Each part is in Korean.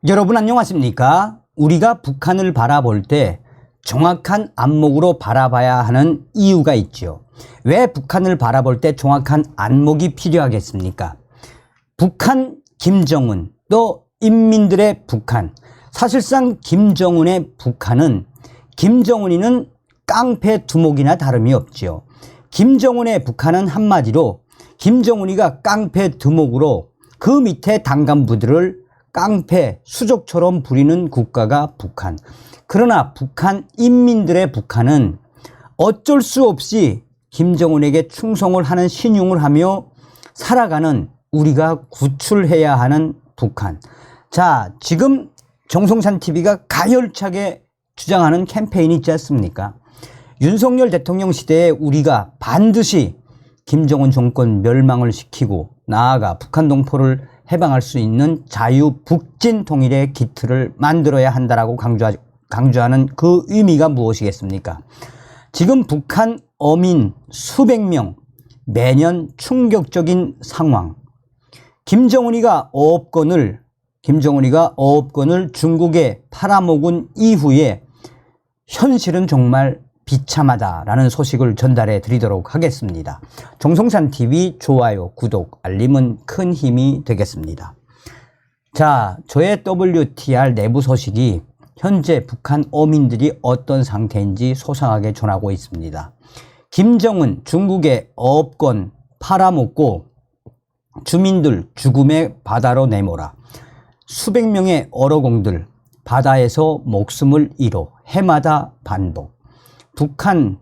여러분 안녕하십니까? 우리가 북한을 바라볼 때 정확한 안목으로 바라봐야 하는 이유가 있죠. 왜 북한을 바라볼 때 정확한 안목이 필요하겠습니까? 북한 김정은 또 인민들의 북한, 사실상 김정은의 북한은 김정은이는 깡패 두목이나 다름이 없죠. 김정은의 북한은 한마디로 김정은이가 깡패 두목으로 그 밑에 당간부들을 깡패 수족처럼 부리는 국가가 북한. 그러나 북한 인민들의 북한은 어쩔 수 없이 김정은에게 충성을 하는 신용을 하며 살아가는 우리가 구출해야 하는 북한. 자, 지금 정성찬 TV가 가열차게 주장하는 캠페인이 있지 않습니까? 윤석열 대통령 시대에 우리가 반드시 김정은 정권 멸망을 시키고 나아가 북한 동포를 해방할 수 있는 자유 북진 통일의 기틀을 만들어야 한다라고 강조하는 그 의미가 무엇이겠습니까? 지금 북한 어민 수백 명 매년 충격적인 상황. 김정은이가 어업권을 중국에 팔아먹은 이후에 현실은 정말 비참하다라는 소식을 전달해 드리도록 하겠습니다. 정성찬 TV 좋아요, 구독, 알림은 큰 힘이 되겠습니다. 자, 저의 WTR 내부 소식이 현재 북한 어민들이 어떤 상태인지 소상하게 전하고 있습니다. 김정은 중국의 어업권 팔아먹고 주민들 죽음의 바다로 내몰아 수백 명의 어로공들 바다에서 목숨을 잃어 해마다 반복. 북한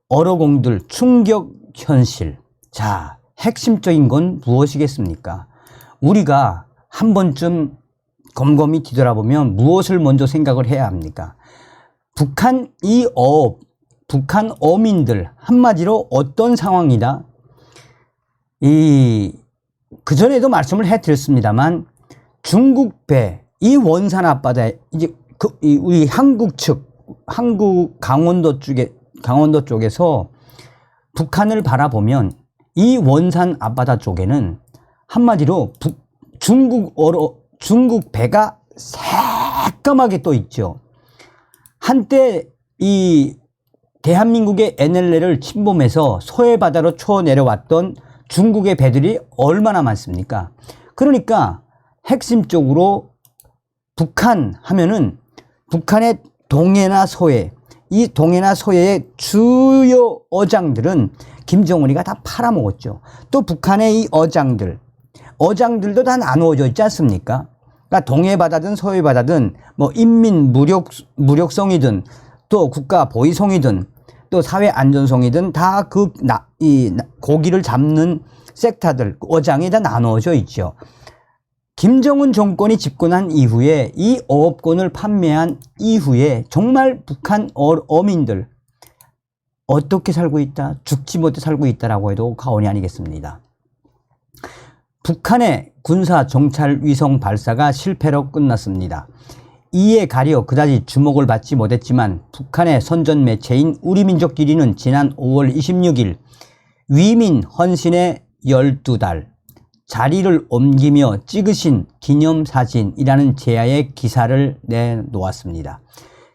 어로공들 충격 현실. 자, 핵심적인 건 무엇이겠습니까? 우리가 한 번쯤 곰곰이 뒤돌아보면 무엇을 먼저 생각을 해야 합니까? 북한 북한 어민들 한마디로 어떤 상황이다? 그전에도 말씀을 해드렸습니다만 중국 배, 이 원산 앞바다에 이제 우리 한국 측 강원도 쪽에서 북한을 바라보면 이 원산 앞바다 쪽에는 한마디로 중국 배가 새까맣게 또 있죠. 한때 이 대한민국의 NLL을 침범해서 소해바다로 쳐 내려왔던 중국의 배들이 얼마나 많습니까? 그러니까 핵심적으로 북한 하면은 북한의 동해나 서해, 이 동해나 서해의 주요 어장들은 김정은이가 다 팔아먹었죠. 또 북한의 이 어장들도 다 나누어져 있지 않습니까? 그러니까 동해바다든 서해바다든 뭐 인민 무력성이든 또 국가 보위성이든 또 사회 안전성이든 다 이 고기를 잡는 섹터들, 어장이 다 나누어져 있죠. 김정은 정권이 집권한 이후에 이 어업권을 판매한 이후에 정말 북한 어민들 어떻게 살고 있다? 죽지 못해 살고 있다라고 해도 과언이 아니겠습니다. 북한의 군사 정찰 위성 발사가 실패로 끝났습니다. 이에 가려 그다지 주목을 받지 못했지만 북한의 선전 매체인 우리민족끼리는 지난 5월 26일 위민 헌신의 12달 자리를 옮기며 찍으신 기념사진이라는 제야의 기사를 내놓았습니다.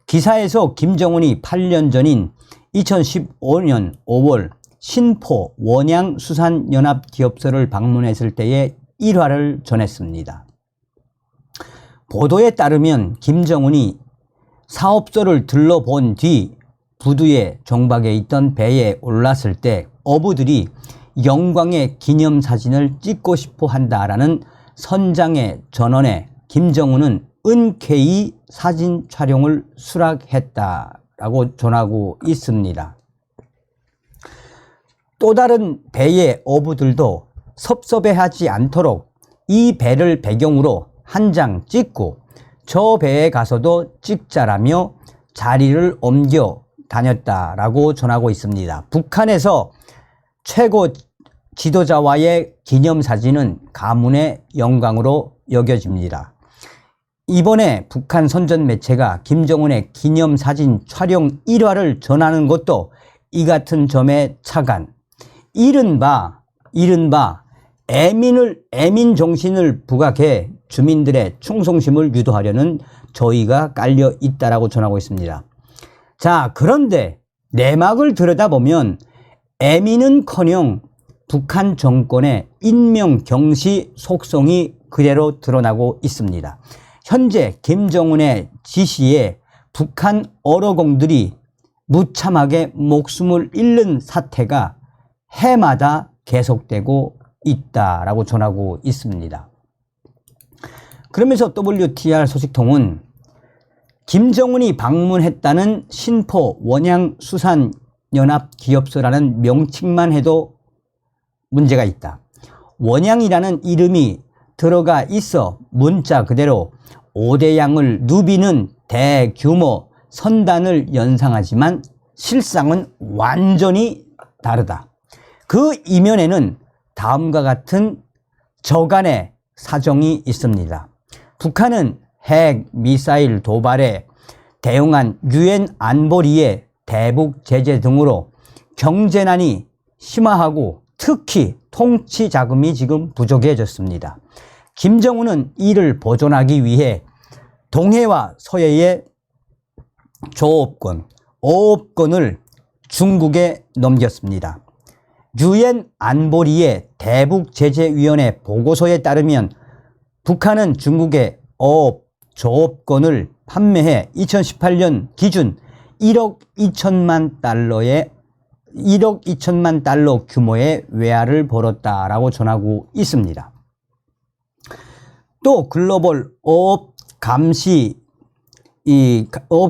기사에서 김정은이 8년 전인 2015년 5월 신포 원양수산연합기업소를 방문했을 때의 일화를 전했습니다. 보도에 따르면 김정은이 사업소를 들러본 뒤 부두에 정박해 있던 배에 올랐을 때 어부들이 영광의 기념사진을 찍고 싶어 한다라는 선장의 전언에 김정은은 흔쾌히 사진 촬영을 수락했다라고 전하고 있습니다. 또 다른 배의 어부들도 섭섭해하지 않도록 이 배를 배경으로 한 장 찍고 저 배에 가서도 찍자라며 자리를 옮겨 다녔다라고 전하고 있습니다. 북한에서 최고 지도자와의 기념사진은 가문의 영광으로 여겨집니다. 이번에 북한 선전 매체가 김정은의 기념사진 촬영 일화를 전하는 것도 이 같은 점에 착안, 이른바 애민 정신을 부각해 주민들의 충성심을 유도하려는 조의가 깔려 있다라고 전하고 있습니다. 자, 그런데 내막을 들여다보면 애미는커녕 북한 정권의 인명 경시 속성이 그대로 드러나고 있습니다. 현재 김정은의 지시에 북한 어로공들이 무참하게 목숨을 잃는 사태가 해마다 계속되고 있다라고 전하고 있습니다. 그러면서 WTR 소식통은 김정은이 방문했다는 신포 원양수산연합기업소라는 명칭만 해도 문제가 있다. 원양이라는 이름이 들어가 있어 문자 그대로 5대양을 누비는 대규모 선단을 연상하지만 실상은 완전히 다르다. 그 이면에는 다음과 같은 저간의 사정이 있습니다. 북한은 핵, 미사일 도발에 대응한 유엔 안보리의 대북 제재 등으로 경제난이 심화하고 특히 통치 자금이 지금 부족해졌습니다. 김정은은 이를 보존하기 위해 동해와 서해의 조업권, 어업권을 중국에 넘겼습니다. 유엔 안보리의 대북제재위원회 보고서에 따르면 북한은 중국에 어업, 조업권을 판매해 2018년 기준 1억 2천만 달러 규모의 외화를 벌었다라고 전하고 있습니다. 또 글로벌 어업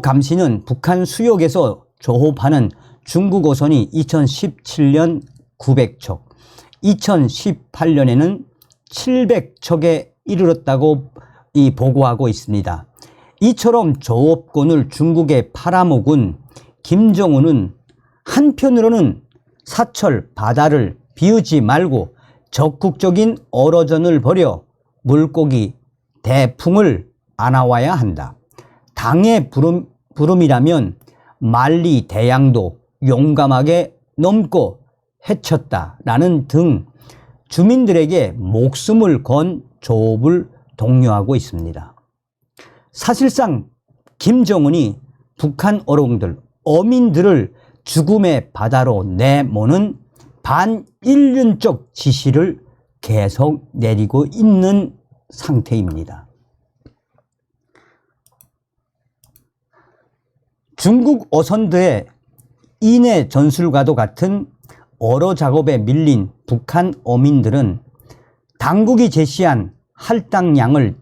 감시는 북한 수역에서 조업하는 중국 어선이 2017년 900척, 2018년에는 700척에 이르렀다고 보고하고 있습니다. 이처럼 조업권을 중국에 팔아먹은 김정은은 한편으로는 사철 바다를 비우지 말고 적극적인 어로전을 벌여 물고기 대풍을 안아와야 한다. 당의 부름이라면 만리 대양도 용감하게 넘고 헤쳤다라는 등 주민들에게 목숨을 건 조업을 독려하고 있습니다. 사실상 김정은이 북한 어록들, 어민들을 죽음의 바다로 내모는 반인륜적 지시를 계속 내리고 있는 상태입니다. 중국 어선들의 인해 전술과도 같은 어로 작업에 밀린 북한 어민들은 당국이 제시한 할당량을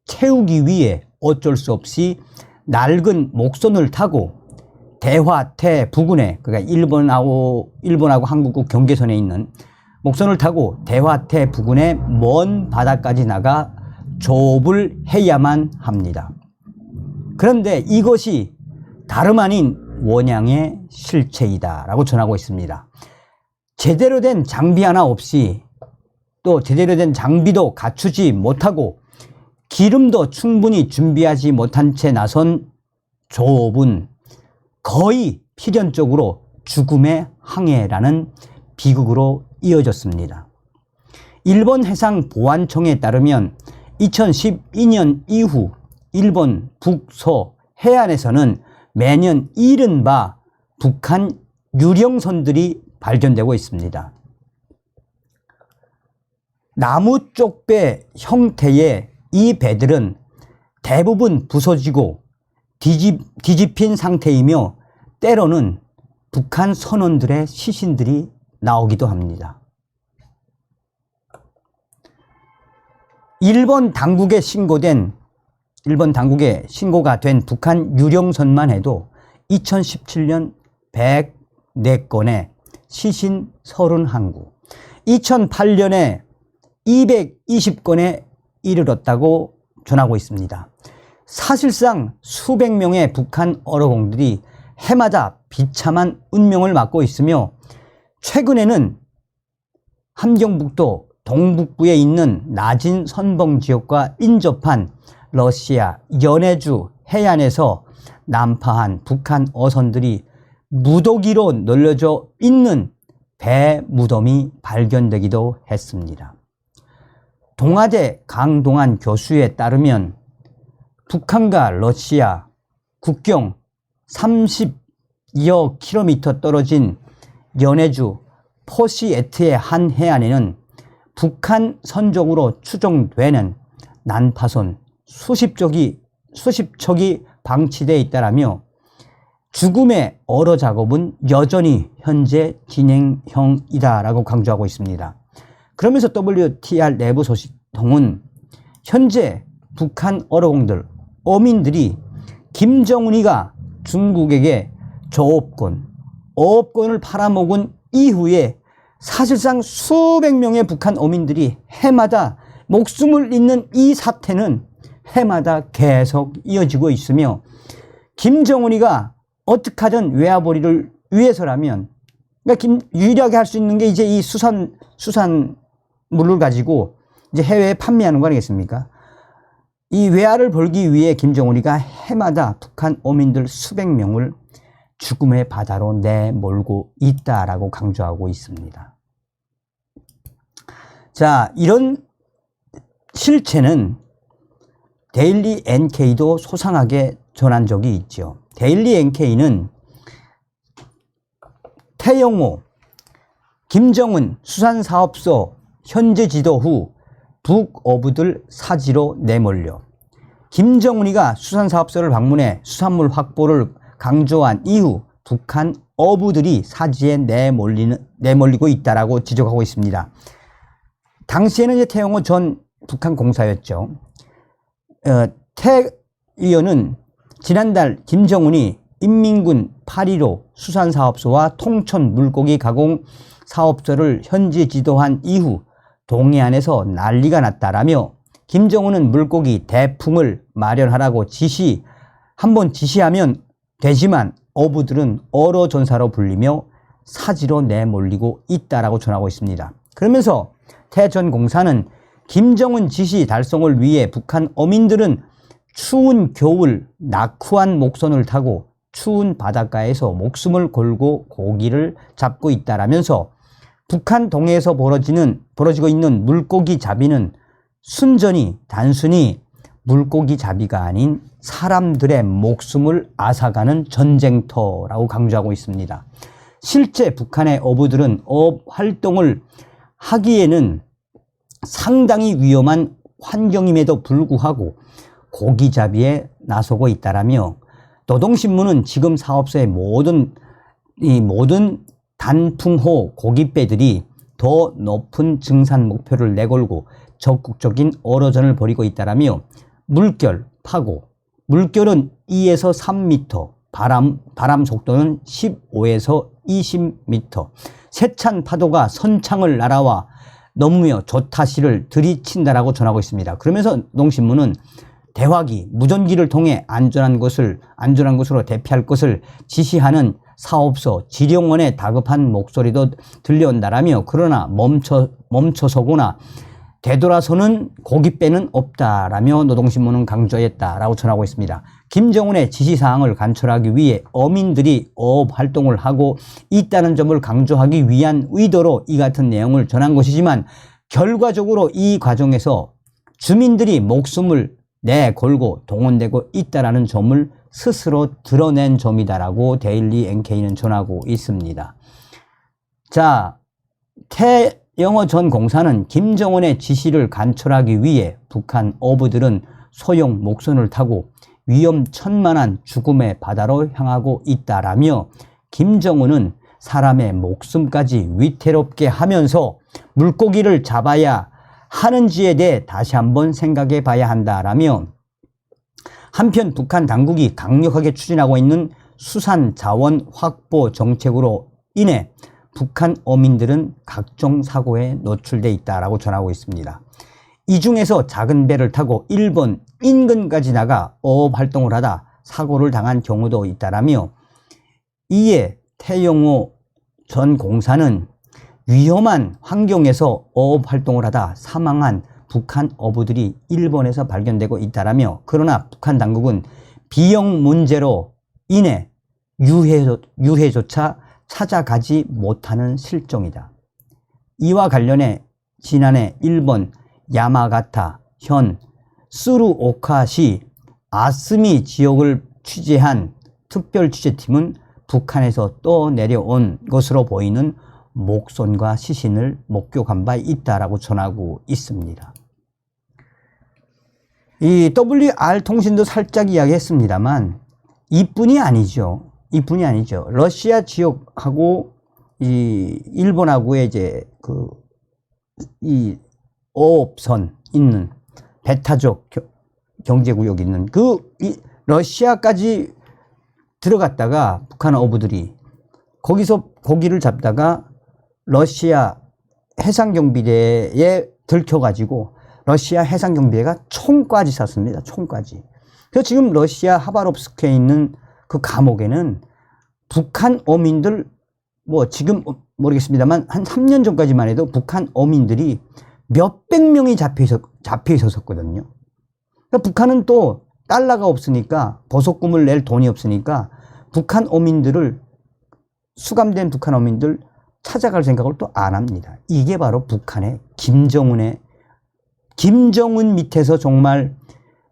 채우기 위해 어쩔 수 없이 낡은 목선을 타고 대화태 부근에, 그러니까 일본하고 한국 경계선에 있는 목선을 타고 대화태 부근의 먼 바다까지 나가 조업을 해야만 합니다. 그런데 이것이 다름 아닌 원양의 실체이다라고 전하고 있습니다. 제대로 된 장비 하나 없이, 또 제대로 된 장비도 갖추지 못하고 기름도 충분히 준비하지 못한 채 나선 조업은 거의 필연적으로 죽음의 항해라는 비극으로 이어졌습니다. 일본 해상보안청에 따르면 2012년 이후 일본 북서 해안에서는 매년 70바 북한 유령선들이 발견되고 있습니다. 나무 쪽배 형태의 이 배들은 대부분 부서지고 뒤집힌 상태이며 때로는 북한 선원들의 시신들이 나오기도 합니다. 일본 당국에 신고가 된 북한 유령선만 해도 2017년 104건에 시신 31구, 2008년에 220건에 이르렀다고 전하고 있습니다. 사실상 수백 명의 북한 어로공들이 해마다 비참한 운명을 맞고 있으며, 최근에는 함경북도 동북부에 있는 낮은 선봉 지역과 인접한 러시아 연해주 해안에서 난파한 북한 어선들이 무더기로 널려져 있는 배 무덤이 발견되기도 했습니다. 동아대 강동안 교수에 따르면 북한과 러시아 국경 30여 킬로미터 떨어진 연해주 포시에트의 한 해안에는 북한 선적으로 추정되는 난파선 수십 척이 방치되어 있다라며 죽음의 얼어 작업은 여전히 현재 진행형이다라고 강조하고 있습니다. 그러면서 WTR 내부 소식통은 현재 북한 어로공들, 어민들이 김정은이가 중국에게 어업권을 팔아먹은 이후에 사실상 수백 명의 북한 어민들이 해마다 목숨을 잃는 이 사태는 해마다 계속 이어지고 있으며 김정은이가 어떻게 하든 외화벌이를 위해서라면 그러니까 유일하게 할 수 있는 게 이제 이 수산물을 가지고 이제 해외에 판매하는 거 아니겠습니까? 이 외화를 벌기 위해 김정은이가 해마다 북한 어민들 수백 명을 죽음의 바다로 내몰고 있다라고 강조하고 있습니다. 자, 이런 실체는 데일리 NK도 소상하게 전한 적이 있죠. 데일리 NK는 태영호, 김정은 수산사업소 현재 지도 후 북어부들 사지로 내몰려 김정은이가 수산사업소를 방문해 수산물 확보를 강조한 이후 북한 어부들이 사지에 내몰리고 있다라고 지적하고 있습니다. 당시에는 이제 태영호 전 북한 공사였죠. 태 의원은 지난달 김정은이 인민군 8.15 수산사업소와 통천 물고기 가공 사업소를 현지 지도한 이후 동해안에서 난리가 났다라며 김정은은 물고기 대품을 마련하라고 한번 지시하면 되지만 어부들은 어로전사로 불리며 사지로 내몰리고 있다라고 전하고 있습니다. 그러면서 태 전 공사는 김정은 지시 달성을 위해 북한 어민들은 추운 겨울 낙후한 목선을 타고 추운 바닷가에서 목숨을 걸고 고기를 잡고 있다라면서 북한 동해에서 벌어지고 있는 물고기 잡이는 순전히 단순히 물고기 잡이가 아닌 사람들의 목숨을 앗아가는 전쟁터라고 강조하고 있습니다. 실제 북한의 어부들은 어업 활동을 하기에는 상당히 위험한 환경임에도 불구하고 고기잡이에 나서고 있다라며 노동신문은 지금 사업소의 모든 단풍호 고깃배들이 더 높은 증산 목표를 내걸고 적극적인 어로전을 벌이고 있다라며 물결, 파고, 물결은 2에서 3m, 바람 속도는 15에서 20m, 세찬 파도가 선창을 날아와 넘으며 조타시를 들이친다라고 전하고 있습니다. 그러면서 노동신문은 대화기, 무전기를 통해 안전한 곳으로 대피할 것을 지시하는 사업소 지령원의 다급한 목소리도 들려온다라며 그러나 멈춰서거나 되돌아서는 고깃배는 없다라며 노동신문은 강조했다라고 전하고 있습니다. 김정은의 지시사항을 관철하기 위해 어민들이 어업 활동을 하고 있다는 점을 강조하기 위한 의도로 이 같은 내용을 전한 것이지만 결과적으로 이 과정에서 주민들이 목숨을 내걸고 동원되고 있다는 점을 스스로 드러낸 점이다라고 데일리 NK는 전하고 있습니다. 자, 태영호 전 공사는 김정은의 지시를 관철하기 위해 북한 어부들은 소형 목선을 타고 위험천만한 죽음의 바다로 향하고 있다라며 김정은은 사람의 목숨까지 위태롭게 하면서 물고기를 잡아야 하는지에 대해 다시 한번 생각해 봐야 한다라며 한편 북한 당국이 강력하게 추진하고 있는 수산 자원 확보 정책으로 인해 북한 어민들은 각종 사고에 노출돼 있다라고 전하고 있습니다. 이 중에서 작은 배를 타고 일본 인근까지 나가 어업 활동을 하다 사고를 당한 경우도 있다라며 이에 태영호 전 공사는 위험한 환경에서 어업 활동을 하다 사망한 북한 어부들이 일본에서 발견되고 있다라며 그러나 북한 당국은 비용 문제로 인해 유해조차 찾아가지 못하는 실정이다. 이와 관련해 지난해 일본 야마가타, 현, 스루오카시, 아스미 지역을 취재한 특별 취재팀은 북한에서 떠내려온 것으로 보이는 목선과 시신을 목격한 바 있다라고 전하고 있습니다. 이 WR 통신도 살짝 이야기했습니다만 이뿐이 아니죠. 이뿐이 아니죠. 러시아 지역하고 이 일본하고의 이제 이 어업선 있는 배타적 경제구역 있는 이 러시아까지 들어갔다가 북한 어부들이 거기서 고기를 잡다가 러시아 해상경비대에 들켜가지고 러시아 해상경비대가 총까지 쐈습니다. 총까지. 그래서 지금 러시아 하바롭스크에 있는 그 감옥에는 북한 어민들 뭐 지금 모르겠습니다만 한 3년 전까지만 해도 북한 어민들이 몇백 명이 잡혀 있었거든요. 그러니까 북한은 또 달러가 없으니까 보석금을 낼 돈이 없으니까 북한 어민들을 수감된 북한 어민들 찾아갈 생각을 또 안 합니다. 이게 바로 북한의 김정은 밑에서 정말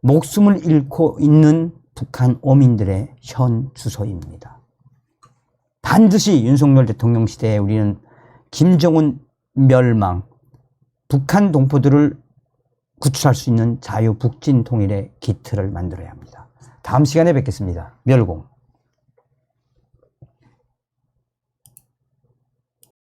목숨을 잃고 있는 북한 어민들의 현 주소입니다. 반드시 윤석열 대통령 시대에 우리는 김정은 멸망, 북한 동포들을 구출할 수 있는 자유 북진 통일의 기틀을 만들어야 합니다. 다음 시간에 뵙겠습니다. 멸공.